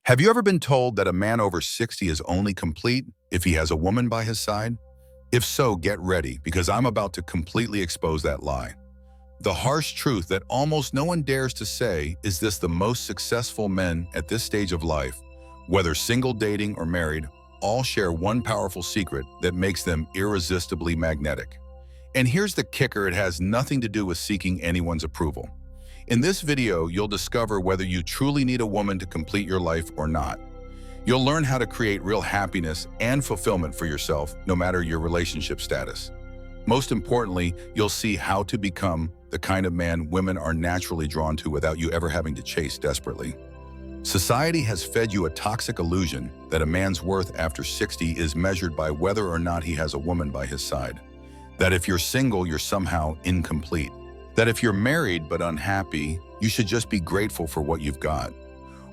Have you ever been told that a man over 60 is only complete if he has a woman by his side? If so, get ready, because I'm about to completely expose that lie. The harsh truth that almost no one dares to say is this: the most successful men at this stage of life, whether single, dating, or married, all share one powerful secret that makes them irresistibly magnetic. And here's the kicker: it has nothing to do with seeking anyone's approval. In this video, you'll discover whether you truly need a woman to complete your life or not. You'll learn how to create real happiness and fulfillment for yourself, no matter your relationship status. Most importantly, you'll see how to become the kind of man women are naturally drawn to without you ever having to chase desperately. Society has fed you a toxic illusion that a man's worth after 60 is measured by whether or not he has a woman by his side. That if you're single, you're somehow incomplete. That if you're married but unhappy, you should just be grateful for what you've got.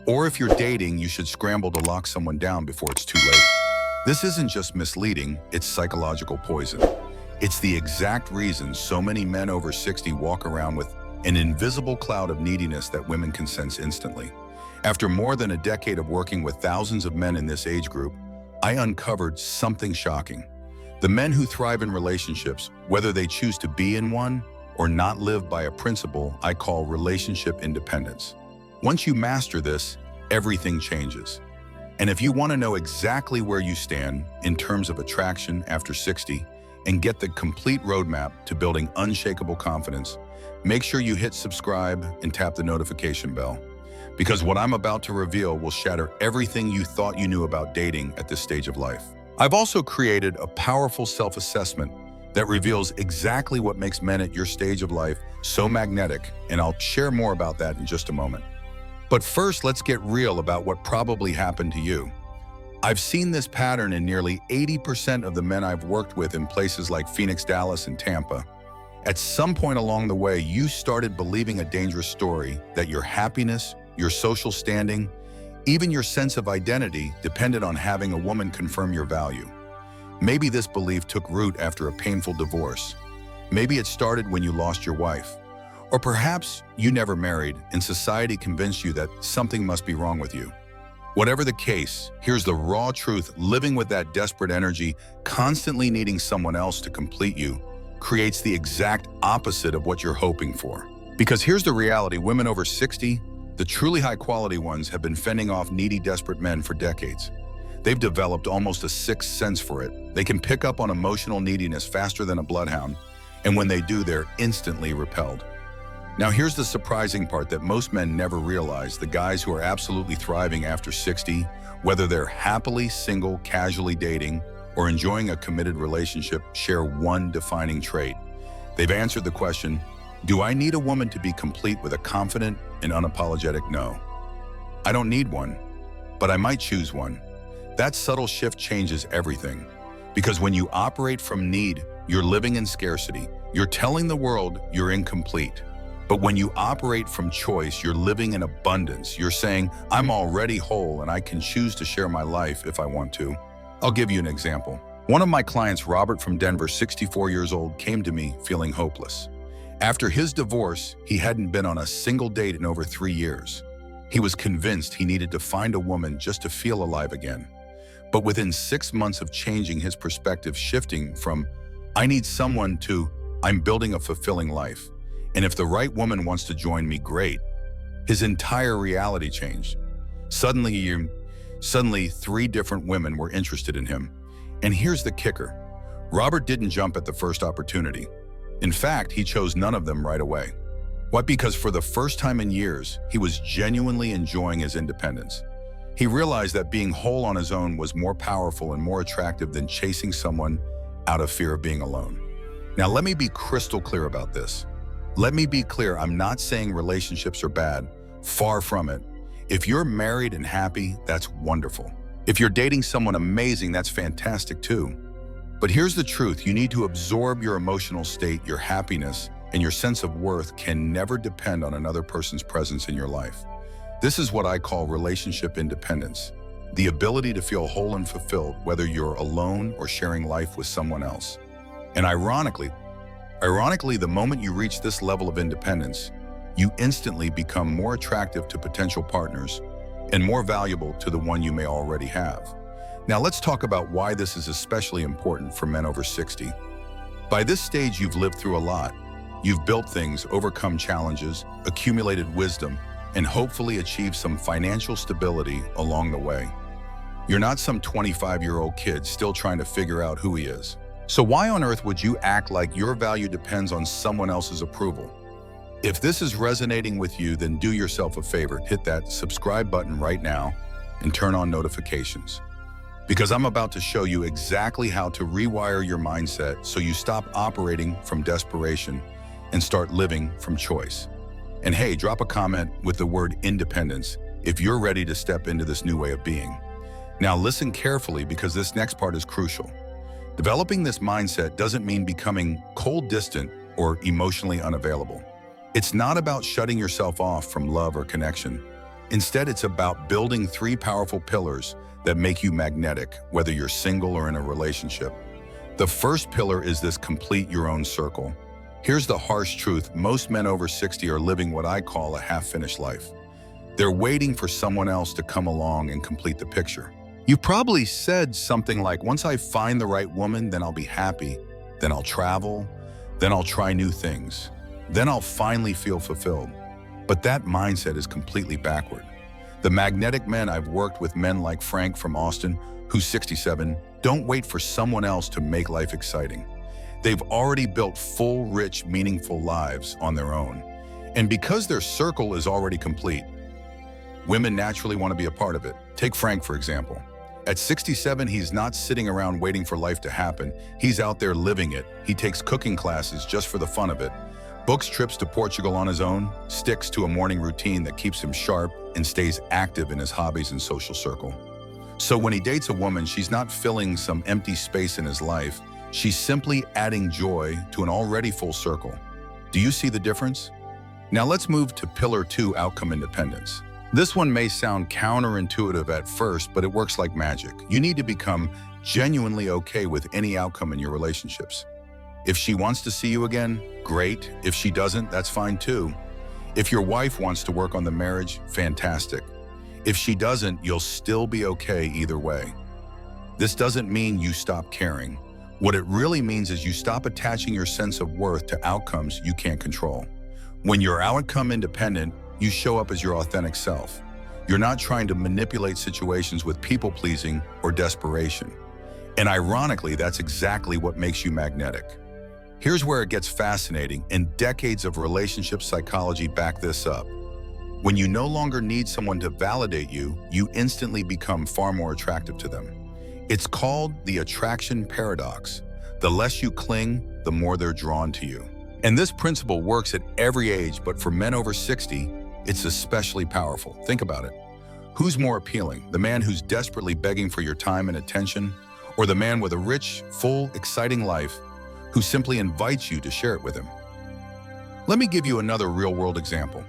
Or if you're dating, you should scramble to lock someone down before it's too late. This isn't just misleading, it's psychological poison. It's the exact reason so many men over 60 walk around with an invisible cloud of neediness that women can sense instantly. After more than a decade of working with thousands of men in this age group, I uncovered something shocking. The men who thrive in relationships, whether they choose to be in one or not, live by a principle I call relationship independence. Once you master this, everything changes. And if you want to know exactly where you stand in terms of attraction after 60 and get the complete roadmap to building unshakable confidence, make sure you hit subscribe and tap the notification bell. Because what I'm about to reveal will shatter everything you thought you knew about dating at this stage of life. I've also created a powerful self-assessment that reveals exactly what makes men at your stage of life so magnetic, and I'll share more about that in just a moment. But first, let's get real about what probably happened to you. I've seen this pattern in nearly 80% of the men I've worked with in places like Phoenix, Dallas, and Tampa. At some point along the way, you started believing a dangerous story that your happiness, your social standing, even your sense of identity depended on having a woman confirm your value. Maybe this belief took root after a painful divorce. Maybe it started when you lost your wife. Or perhaps you never married and society convinced you that something must be wrong with you. Whatever the case, here's the raw truth: living with that desperate energy, constantly needing someone else to complete you, creates the exact opposite of what you're hoping for. Because here's the reality: women over 60, the truly high-quality ones, have been fending off needy, desperate men for decades. They've developed almost a sixth sense for it. They can pick up on emotional neediness faster than a bloodhound, and when they do, they're instantly repelled. Now here's the surprising part that most men never realize: the guys who are absolutely thriving after 60, whether they're happily single, casually dating, or enjoying a committed relationship, share one defining trait. They've answered the question, do I need a woman to be complete, with a confident and unapologetic no. I don't need one, but I might choose one. That subtle shift changes everything. Because when you operate from need, you're living in scarcity. You're telling the world you're incomplete. But when you operate from choice, you're living in abundance. You're saying, I'm already whole and I can choose to share my life if I want to. I'll give you an example. One of my clients, Robert from Denver, 64 years old, came to me feeling hopeless. After his divorce, he hadn't been on a single date in over 3 years. He was convinced he needed to find a woman just to feel alive again. But within 6 months of changing his perspective, shifting from, I need someone, to, I'm building a fulfilling life, and if the right woman wants to join me, great, his entire reality changed. Suddenly 3 different women were interested in him. And here's the kicker: Robert didn't jump at the first opportunity. In fact, he chose none of them right away. Why? Because for the first time in years, he was genuinely enjoying his independence. He realized that being whole on his own was more powerful and more attractive than chasing someone out of fear of being alone. Now, let me be crystal clear about this. Let me be clear, I'm not saying relationships are bad. Far from it. If you're married and happy, that's wonderful. If you're dating someone amazing, that's fantastic too. But here's the truth: you need to absorb your emotional state. Your happiness and your sense of worth can never depend on another person's presence in your life. This is what I call relationship independence. The ability to feel whole and fulfilled, whether you're alone or sharing life with someone else. And ironically, the moment you reach this level of independence, you instantly become more attractive to potential partners. and more valuable to the one you may already have. Now let's talk about why this is especially important for men over 60. By this stage, you've lived through a lot. You've built things, overcome challenges, accumulated wisdom, and hopefully achieved some financial stability along the way. You're not some 25-year-old kid still trying to figure out who he is. So why on earth would you act like your value depends on someone else's approval? If this is resonating with you, then do yourself a favor, hit that subscribe button right now and turn on notifications. Because I'm about to show you exactly how to rewire your mindset so you stop operating from desperation and start living from choice. And hey, drop a comment with the word independence if you're ready to step into this new way of being. Now listen carefully, because this next part is crucial. Developing this mindset doesn't mean becoming cold, distant, or emotionally unavailable. It's not about shutting yourself off from love or connection. Instead, it's about building 3 powerful pillars that make you magnetic, whether you're single or in a relationship. The first pillar is this: complete your own circle. Here's the harsh truth: most men over 60 are living what I call a half-finished life. They're waiting for someone else to come along and complete the picture. You've probably said something like, once I find the right woman, then I'll be happy, then I'll travel, then I'll try new things, then I'll finally feel fulfilled. But that mindset is completely backward. The magnetic men I've worked with, men like Frank from Austin, who's 67, don't wait for someone else to make life exciting. They've already built full, rich, meaningful lives on their own. And because their circle is already complete, women naturally want to be a part of it. Take Frank, for example. At 67, he's not sitting around waiting for life to happen. He's out there living it. He takes cooking classes just for the fun of it, books trips to Portugal on his own, sticks to a morning routine that keeps him sharp, and stays active in his hobbies and social circle. So when he dates a woman, she's not filling some empty space in his life. She's simply adding joy to an already full circle. Do you see the difference? Now let's move to pillar 2, outcome independence. This one may sound counterintuitive at first, but it works like magic. You need to become genuinely okay with any outcome in your relationships. If she wants to see you again, great. If she doesn't, that's fine too. If your wife wants to work on the marriage, fantastic. If she doesn't, you'll still be okay either way. This doesn't mean you stop caring. What it really means is you stop attaching your sense of worth to outcomes you can't control. When you're outcome independent, you show up as your authentic self. You're not trying to manipulate situations with people-pleasing or desperation. And ironically, that's exactly what makes you magnetic. Here's where it gets fascinating, and decades of relationship psychology back this up. When you no longer need someone to validate you, you instantly become far more attractive to them. It's called the attraction paradox. The less you cling, the more they're drawn to you. And this principle works at every age, but for men over 60, it's especially powerful. Think about it. Who's more appealing? The man who's desperately begging for your time and attention, or the man with a rich, full, exciting life who simply invites you to share it with him? Let me give you another real-world example.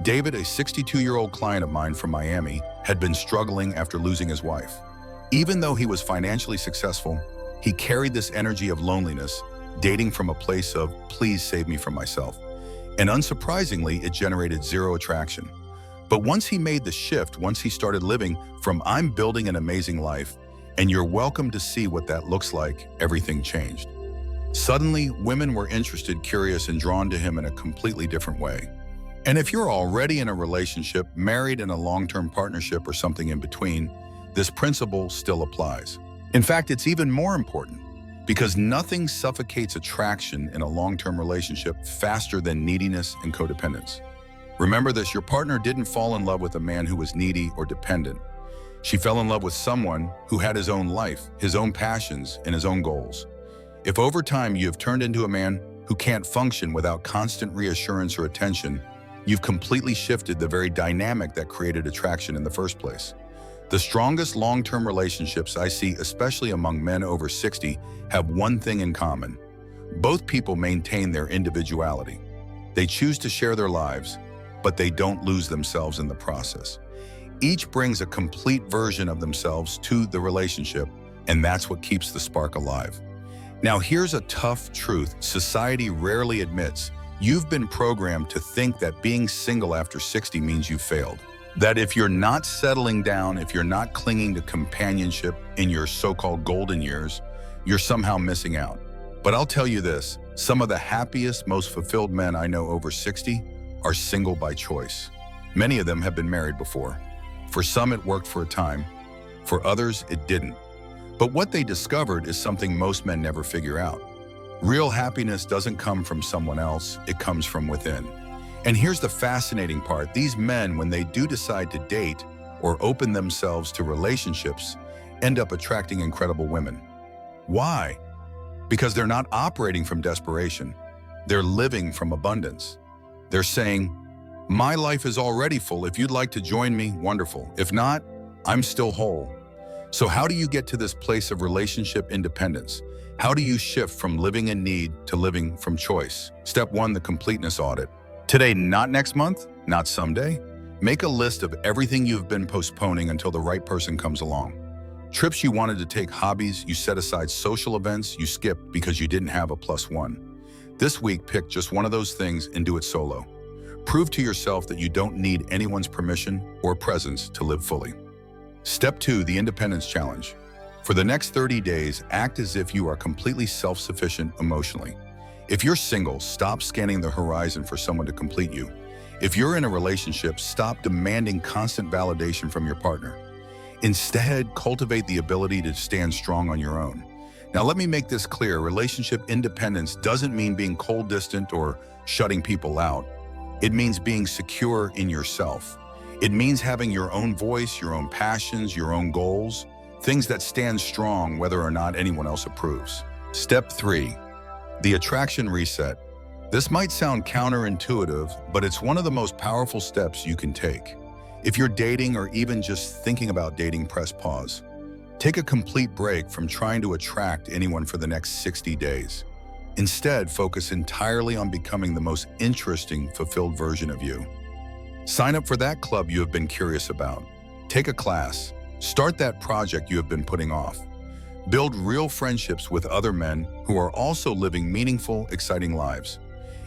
David, a 62-year-old client of mine from Miami, had been struggling after losing his wife. Even though he was financially successful, he carried this energy of loneliness, dating from a place of, please save me from myself. And unsurprisingly, it generated zero attraction. But once he made the shift, once he started living from I'm building an amazing life, and you're welcome to see what that looks like, everything changed. Suddenly, women were interested, curious, and drawn to him in a completely different way. And if you're already in a relationship, married in a long-term partnership, or something in between, this principle still applies. In fact, it's even more important, because nothing suffocates attraction in a long-term relationship faster than neediness and codependence. Remember this: your partner didn't fall in love with a man who was needy or dependent. She fell in love with someone who had his own life, his own passions, and his own goals. If over time you've turned into a man who can't function without constant reassurance or attention, you've completely shifted the very dynamic that created attraction in the first place. The strongest long-term relationships I see, especially among men over 60, have one thing in common. Both people maintain their individuality. They choose to share their lives, but they don't lose themselves in the process. Each brings a complete version of themselves to the relationship, and that's what keeps the spark alive. Now, here's a tough truth society rarely admits. You've been programmed to think that being single after 60 means you failed. That if you're not settling down, if you're not clinging to companionship in your so-called golden years, you're somehow missing out. But I'll tell you this, some of the happiest, most fulfilled men I know over 60 are single by choice. Many of them have been married before. For some, it worked for a time. For others, it didn't. But what they discovered is something most men never figure out. Real happiness doesn't come from someone else, it comes from within. And here's the fascinating part. These men, when they do decide to date or open themselves to relationships, end up attracting incredible women. Why? Because they're not operating from desperation. They're living from abundance. They're saying, my life is already full. If you'd like to join me, wonderful. If not, I'm still whole. So how do you get to this place of relationship independence? How do you shift from living in need to living from choice? Step 1, the completeness audit. Today, not next month, not someday. Make a list of everything you've been postponing until the right person comes along. Trips you wanted to take, hobbies you set aside, social events you skipped because you didn't have a +1. This week, pick just one of those things and do it solo. Prove to yourself that you don't need anyone's permission or presence to live fully. Step 2, the independence challenge. For the next 30 days, act as if you are completely self-sufficient emotionally. If you're single, stop scanning the horizon for someone to complete you. If you're in a relationship, stop demanding constant validation from your partner. Instead, cultivate the ability to stand strong on your own. Now, let me make this clear. Relationship independence doesn't mean being cold, distant, or shutting people out. It means being secure in yourself. It means having your own voice, your own passions, your own goals, things that stand strong whether or not anyone else approves. Step 3. The attraction reset. This might sound counterintuitive, but it's one of the most powerful steps you can take. If you're dating or even just thinking about dating, press pause. Take a complete break from trying to attract anyone for the next 60 days. Instead, focus entirely on becoming the most interesting, fulfilled version of you. Sign up for that club you have been curious about. Take a class. Start that project you have been putting off. Build real friendships with other men who are also living meaningful, exciting lives.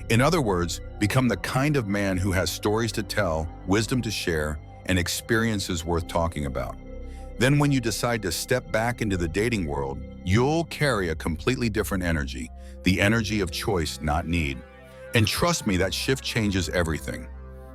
In other words, become the kind of man who has stories to tell, wisdom to share, and experiences worth talking about. Then when you decide to step back into the dating world, you'll carry a completely different energy, the energy of choice, not need. And trust me, that shift changes everything.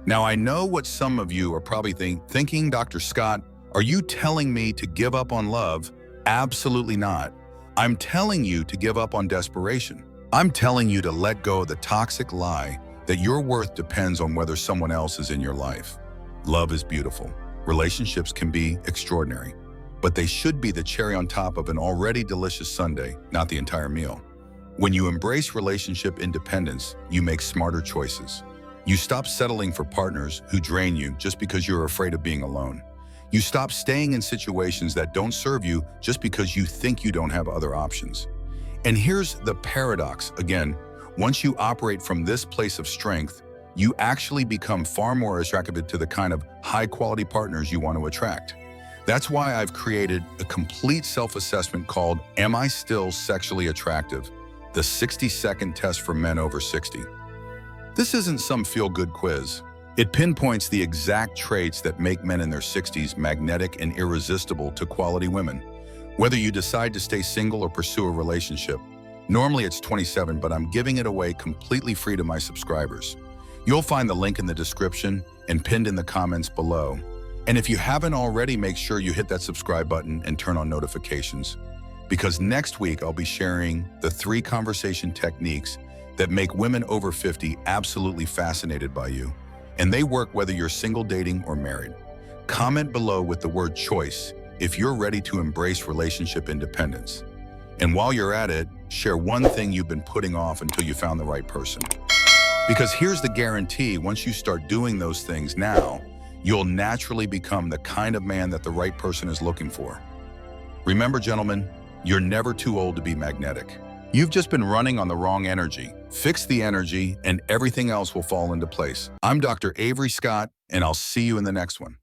Now, I know what some of you are probably thinking, Dr. Scott, are you telling me to give up on love? Absolutely not. I'm telling you to give up on desperation. I'm telling you to let go of the toxic lie that your worth depends on whether someone else is in your life. Love is beautiful. Relationships can be extraordinary, but they should be the cherry on top of an already delicious sundae, not the entire meal. When you embrace relationship independence, you make smarter choices. You stop settling for partners who drain you just because you're afraid of being alone. You stop staying in situations that don't serve you just because you think you don't have other options. And here's the paradox. Again, once you operate from this place of strength, you actually become far more attractive to the kind of high-quality partners you want to attract. That's why I've created a complete self-assessment called Am I Still Sexually Attractive? The 60-second test for men over 60. This isn't some feel-good quiz. It pinpoints the exact traits that make men in their 60s magnetic and irresistible to quality women. Whether you decide to stay single or pursue a relationship, normally it's 27, but I'm giving it away completely free to my subscribers. You'll find the link in the description and pinned in the comments below. And if you haven't already, make sure you hit that subscribe button and turn on notifications. Because next week, I'll be sharing the 3 conversation techniques that make women over 50 absolutely fascinated by you. And they work whether you're single, dating, or married. Comment below with the word choice if you're ready to embrace relationship independence. And while you're at it, share one thing you've been putting off until you found the right person. Because here's the guarantee, once you start doing those things now, you'll naturally become the kind of man that the right person is looking for. Remember, gentlemen, you're never too old to be magnetic. You've just been running on the wrong energy. Fix the energy and everything else will fall into place. I'm Dr. Avery Scott, and I'll see you in the next one.